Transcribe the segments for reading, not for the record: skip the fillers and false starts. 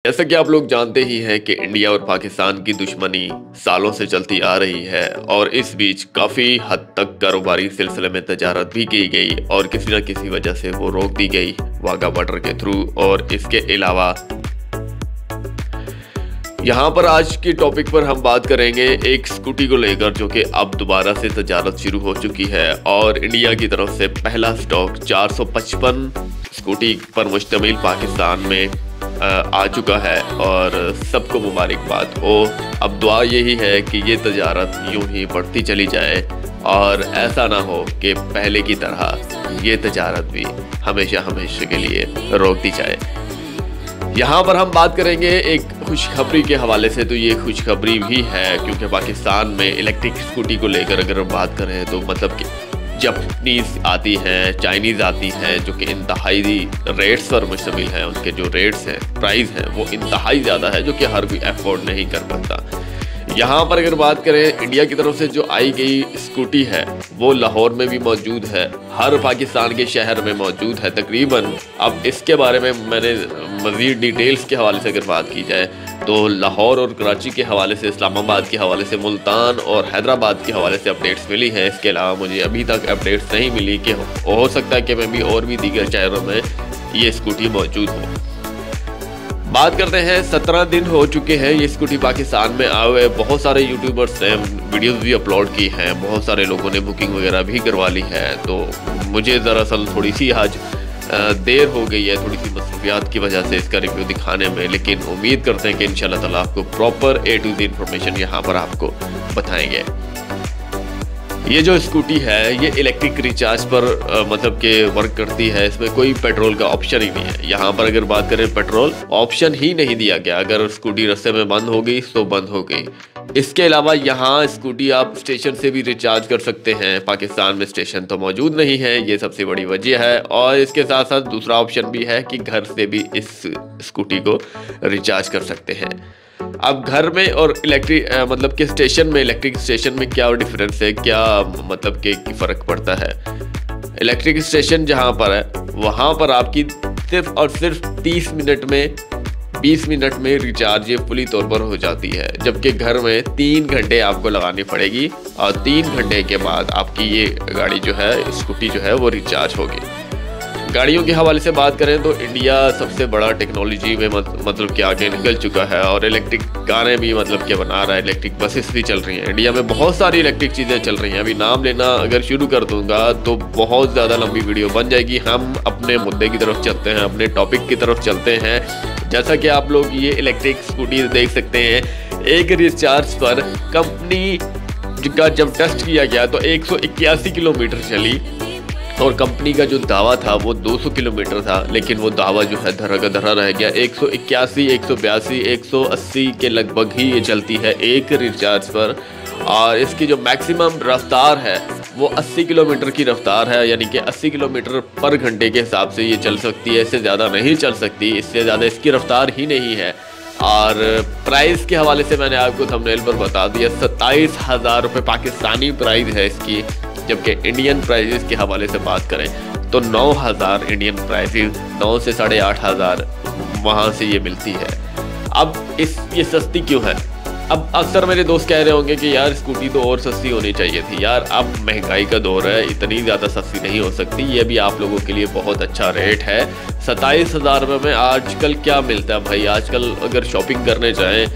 जैसा कि आप लोग जानते ही हैं कि इंडिया और पाकिस्तान की दुश्मनी सालों से चलती आ रही है और इस बीच काफ़ी हद तक कारोबारी सिलसिले में तजारत भी की गई और किसी न किसी वजह से वो रोक दी गई वाघा बॉर्डर के थ्रू। और इसके अलावा यहाँ पर आज के टॉपिक पर हम बात करेंगे एक स्कूटी को लेकर, जो कि अब दोबारा से तजारत शुरू हो चुकी है और इंडिया की तरफ से पहला स्टॉक 455 स्कूटी पर मुश्तमिल पाकिस्तान में आ चुका है और सबको मुबारकबाद हो। अब दुआ यही है कि ये तजारत यूं ही बढ़ती चली जाए और ऐसा ना हो कि पहले की तरह ये तजारत भी हमेशा हमेशा के लिए रोक दी जाए। यहाँ पर हम बात करेंगे एक खुशखबरी के हवाले से, तो ये खुशखबरी भी है क्योंकि पाकिस्तान में इलेक्ट्रिक स्कूटी को लेकर अगर हम बात करें तो मतलब कि जापानीज़ आती हैं, चाइनीज़ आती हैं, जो कि इंतहाई रेट्स पर मुश्तमिल हैं। उनके जो रेट्स हैं, प्राइस हैं, वो इंतहाई ज़्यादा है जो कि हर कोई अफोर्ड नहीं कर पाता। यहाँ पर अगर बात करें इंडिया की तरफ से जो आई गई स्कूटी है वो लाहौर में भी मौजूद है, हर पाकिस्तान के शहर में मौजूद है तकरीबन। अब इसके बारे में मैंने मज़ीद डिटेल्स के हवाले से अगर बात की जाए तो लाहौर और कराची के हवाले से, इस्लामाबाद के हवाले से, मुल्तान और हैदराबाद के हवाले से अपडेट्स मिली हैं। इसके अलावा मुझे अभी तक अपडेट्स नहीं मिली कि हो सकता है कि मैं भी और भी दीगर शहरों में ये स्कूटी मौजूद हो। बात करते हैं, 17 दिन हो चुके हैं ये स्कूटी पाकिस्तान में आए हुए। बहुत सारे यूट्यूबर्स ने वीडियोस भी अपलोड की हैं, बहुत सारे लोगों ने बुकिंग वगैरह भी करवा ली है। तो मुझे दरअसल थोड़ी सी आज देर हो गई है, थोड़ी सी मसरूफियात की वजह से इसका रिव्यू दिखाने में, लेकिन उम्मीद करते हैं कि इंशाल्लाह ताला आपको proper A to Z information यहाँ पर आपको बताएंगे। ये जो स्कूटी है ये इलेक्ट्रिक रिचार्ज पर मतलब के वर्क करती है, इसमें कोई पेट्रोल का ऑप्शन ही नहीं है। यहाँ पर अगर बात करें पेट्रोल ऑप्शन ही नहीं दिया गया, अगर स्कूटी रास्ते में बंद हो गई तो बंद हो गई। इसके अलावा यहाँ स्कूटी आप स्टेशन से भी रिचार्ज कर सकते हैं, पाकिस्तान में स्टेशन तो मौजूद नहीं है, ये सबसे बड़ी वजह है। और इसके साथ साथ दूसरा ऑप्शन भी है कि घर से भी इस स्कूटी को रिचार्ज कर सकते हैं। अब घर में और इलेक्ट्रिक मतलब कि स्टेशन में, इलेक्ट्रिक स्टेशन में क्या डिफरेंस है, क्या मतलब कि फ़र्क पड़ता है। इलेक्ट्रिक स्टेशन जहाँ पर है वहाँ पर आपकी सिर्फ और सिर्फ 30 मिनट में, 20 मिनट में रिचार्ज ये फुली तौर पर हो जाती है, जबकि घर में 3 घंटे आपको लगानी पड़ेगी और 3 घंटे के बाद आपकी ये गाड़ी जो है, स्कूटी जो है वो रिचार्ज होगी। गाड़ियों के हवाले से बात करें तो इंडिया सबसे बड़ा टेक्नोलॉजी में मतलब कि आगे निकल चुका है और इलेक्ट्रिक कारें भी मतलब कि बना रहा है, इलेक्ट्रिक बसेस भी चल रही हैं। इंडिया में बहुत सारी इलेक्ट्रिक चीज़ें चल रही हैं, अभी नाम लेना अगर शुरू कर दूंगा तो बहुत ज़्यादा लंबी वीडियो बन जाएगी। हम अपने मुद्दे की तरफ चलते हैं, अपने टॉपिक की तरफ चलते हैं। जैसा कि आप लोग ये इलेक्ट्रिक स्कूटी देख सकते हैं, एक रिचार्ज पर कंपनी का जब टेस्ट किया गया तो 181 किलोमीटर चली और कंपनी का जो दावा था वो 200 किलोमीटर था, लेकिन वो दावा जो है धरा का धरा रह गया। 181, 182, 180 के लगभग ही ये चलती है एक रिचार्ज पर। और इसकी जो मैक्सिमम रफ्तार है वो 80 किलोमीटर की रफ्तार है, यानी कि 80 किलोमीटर पर घंटे के हिसाब से ये चल सकती है, इससे ज़्यादा नहीं चल सकती, इससे ज़्यादा इसकी रफ्तार ही नहीं है। और प्राइस के हवाले से मैंने आपको थंबनेल पर बता दिया, 27,000 रुपये पाकिस्तानी प्राइस है इसकी, जबकि इंडियन प्राइसेस के हवाले से बात करें तो 9,000 इंडियन प्राइसेस, 9 से 8,500 वहाँ से ये मिलती है। अब ये सस्ती क्यों है? अब अक्सर मेरे दोस्त कह रहे होंगे कि यार स्कूटी तो और सस्ती होनी चाहिए थी। यार अब महंगाई का दौर है, इतनी ज़्यादा सस्ती नहीं हो सकती, ये भी आप लोगों के लिए बहुत अच्छा रेट है। 27,000 रुपये में आजकल क्या मिलता है भाई? आजकल अगर शॉपिंग करने जाएँ,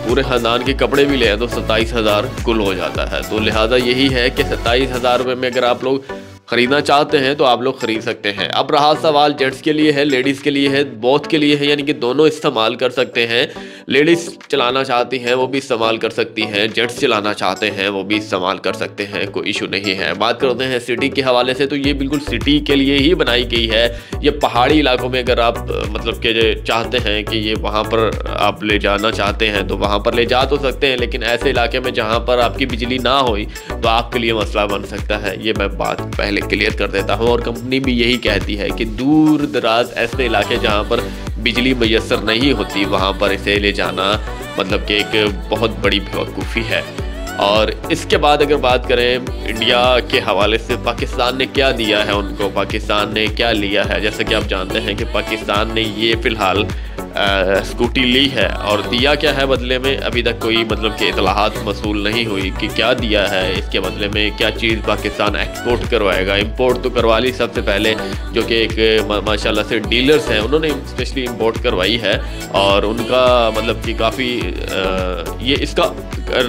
पूरे ख़ानदान के कपड़े भी ले तो 27,000 कुल हो जाता है। तो लिहाजा यही है कि 27,000 रुपये में अगर आप लोग ख़रीदना चाहते हैं तो आप लोग ख़रीद सकते हैं। अब रहा सवाल, जेंट्स के लिए है, लेडीज़ के लिए है, बोथ के लिए है, यानी कि दोनों इस्तेमाल कर सकते हैं। लेडीज़ चलाना चाहती हैं वो भी इस्तेमाल कर सकती हैं, जेंट्स चलाना चाहते हैं वो भी इस्तेमाल कर सकते हैं, कोई इशू नहीं है। बात करते हैं सिटी के हवाले से, तो ये बिल्कुल सिटी के लिए ही बनाई गई है। ये पहाड़ी इलाकों में अगर आप मतलब कि चाहते हैं कि ये वहाँ पर आप ले जाना चाहते हैं तो वहाँ पर ले जा तो सकते हैं, लेकिन ऐसे इलाके में जहाँ पर आपकी बिजली ना हो तो आपके लिए मसला बन सकता है। ये मैं बात पहले क्लियर कर देता हूँ और कंपनी भी यही कहती है कि दूर दराज ऐसे इलाके जहाँ पर बिजली मैसर नहीं होती वहाँ पर इसे ले जाना मतलब कि एक बहुत बड़ी बेवकूफ़ी है। और इसके बाद अगर बात करें इंडिया के हवाले से, पाकिस्तान ने क्या दिया है उनको, पाकिस्तान ने क्या लिया है। जैसे कि आप जानते हैं कि पाकिस्तान ने ये फ़िलहाल स्कूटी ली है और दिया क्या है बदले में, अभी तक कोई मतलब कि इतलाहात मसूल नहीं हुई कि क्या दिया है, इसके बदले में क्या चीज़ पाकिस्तान एक्सपोर्ट करवाएगा। इंपोर्ट तो करवा ली सबसे पहले, जो कि एक माशाल्लाह से डीलर्स हैं, उन्होंने स्पेशली इंपोर्ट करवाई है और उनका मतलब कि काफ़ी ये इसका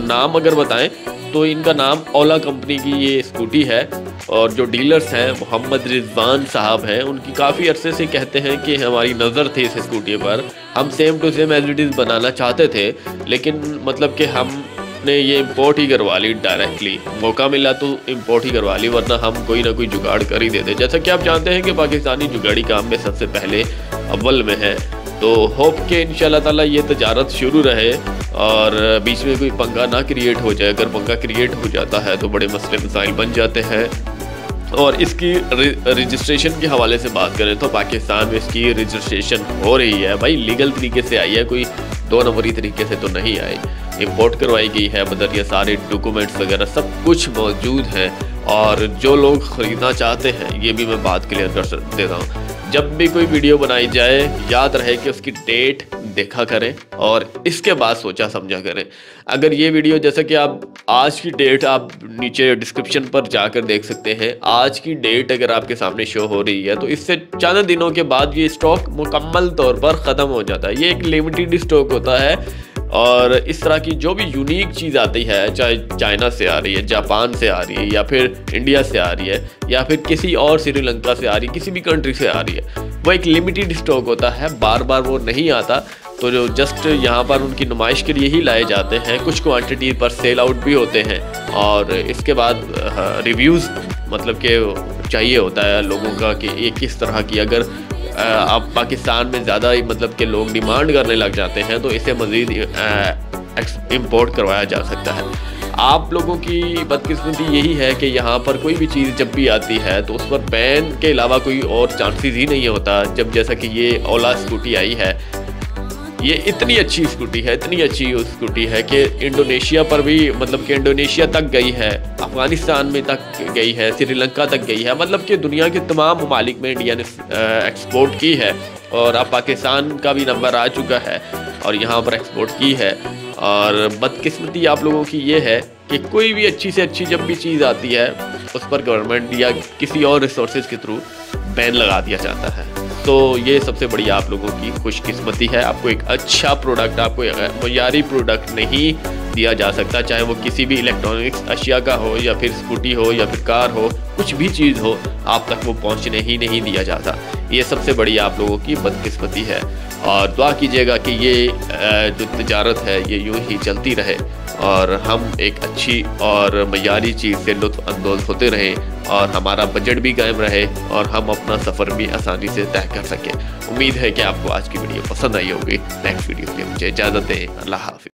नाम अगर बताएं तो इनका नाम ओला कंपनी की ये स्कूटी है। और जो डीलर्स हैं मोहम्मद रिजवान साहब हैं, उनकी काफ़ी अरसे से कहते हैं कि हमारी नज़र थी इस स्कूटी पर, हम same to same as it is बनाना चाहते थे, लेकिन मतलब कि हमने ये इंपोर्ट ही करवा ली डायरेक्टली। मौका मिला तो इंपोर्ट ही करवा ली, वरना हम कोई ना कोई जुगाड़ कर ही देते। जैसा कि आप जानते हैं कि पाकिस्तानी जुगाड़ी काम में सबसे पहले अव्वल में है। तो होप के इंशाल्लाह ताला ये तजारत शुरू रहे और बीच में कोई पंगा ना क्रिएट हो जाए। अगर पंगा क्रिएट हो जाता है तो बड़े मसले मसाइल बन जाते हैं। और इसकी रजिस्ट्रेशन के हवाले से बात करें तो पाकिस्तान में इसकी रजिस्ट्रेशन हो रही है भाई, लीगल तरीके से आई है, कोई 2 नंबरी तरीके से तो नहीं आई। इंपोर्ट करवाई गई है, बदर ये सारे डॉक्यूमेंट्स वगैरह सब कुछ मौजूद है। और जो लोग ख़रीदना चाहते हैं, ये भी मैं बात क्लियर कर देता हूँ, जब भी कोई वीडियो बनाई जाए याद रहे कि उसकी डेट देखा करें और इसके बाद सोचा समझा करें। अगर ये वीडियो, जैसा कि आप आज की डेट आप नीचे डिस्क्रिप्शन पर जाकर देख सकते हैं, आज की डेट अगर आपके सामने शो हो रही है तो इससे चंद दिनों के बाद ये स्टॉक मुकम्मल तौर पर ख़त्म हो जाता है। ये एक लिमिटेड स्टॉक होता है और इस तरह की जो भी यूनिक चीज़ आती है, चाहे चाइना से आ रही है, जापान से आ रही है, या फिर इंडिया से आ रही है, या फिर किसी और श्रीलंका से आ रही है, किसी भी कंट्री से आ रही है, वो एक लिमिटेड स्टॉक होता है, बार बार वो नहीं आता। तो जो जस्ट यहाँ पर उनकी नुमाइश के लिए ही लाए जाते हैं, कुछ क्वांटिटी पर सेल आउट भी होते हैं और इसके बाद रिव्यूज़ मतलब कि चाहिए होता है लोगों का कि ये किस तरह की, अगर अब पाकिस्तान में ज़्यादा ही मतलब कि लोग डिमांड करने लग जाते हैं तो इसे मज़ीद इंपोर्ट करवाया जा सकता है। आप लोगों की बदकिस्मती यही है कि यहाँ पर कोई भी चीज़ जब भी आती है तो उस पर बैन के अलावा कोई और चांसेस ही नहीं होता। जब जैसा कि ये ओला स्कूटी आई है, ये इतनी अच्छी स्कूटी है, इतनी अच्छी स्कूटी है कि इंडोनेशिया पर भी मतलब कि इंडोनेशिया तक गई है, अफ़गानिस्तान में तक गई है, श्रीलंका तक गई है, मतलब कि दुनिया के तमाम ममालिक में इंडिया ने एक्सपोर्ट की है। और अब पाकिस्तान का भी नंबर आ चुका है और यहाँ पर एक्सपोर्ट की है। और बदकिस्मती आप लोगों की ये है कि कोई भी अच्छी से अच्छी जब भी चीज़ आती है उस पर गवर्नमेंट या किसी और रिसोर्सेज के थ्रू बैन लगा दिया जाता है। तो ये सबसे बड़ी आप लोगों की खुशकिस्मती है। आपको एक अच्छा प्रोडक्ट, आपको मयारी प्रोडक्ट नहीं दिया जा सकता, चाहे वो किसी भी इलेक्ट्रॉनिक्स अशिया का हो या फिर स्कूटी हो या फिर कार हो, कुछ भी चीज़ हो, आप तक वो पहुंचने ही नहीं दिया जाता। ये सबसे बड़ी आप लोगों की बदकिस्मती है। और दुआ कीजिएगा कि ये जो तजारत है ये यूँ ही चलती रहे और हम एक अच्छी और मयारी चीज़ से लुत्फ़ अंदोज़ होते रहें और हमारा बजट भी कायम रहे और हम अपना सफ़र भी आसानी से तय कर सकें। उम्मीद है कि आपको आज की वीडियो पसंद आई होगी। नेक्स्ट वीडियो के लिए मुझे इजाज़त दें। अल्लाह हाफ़िज़।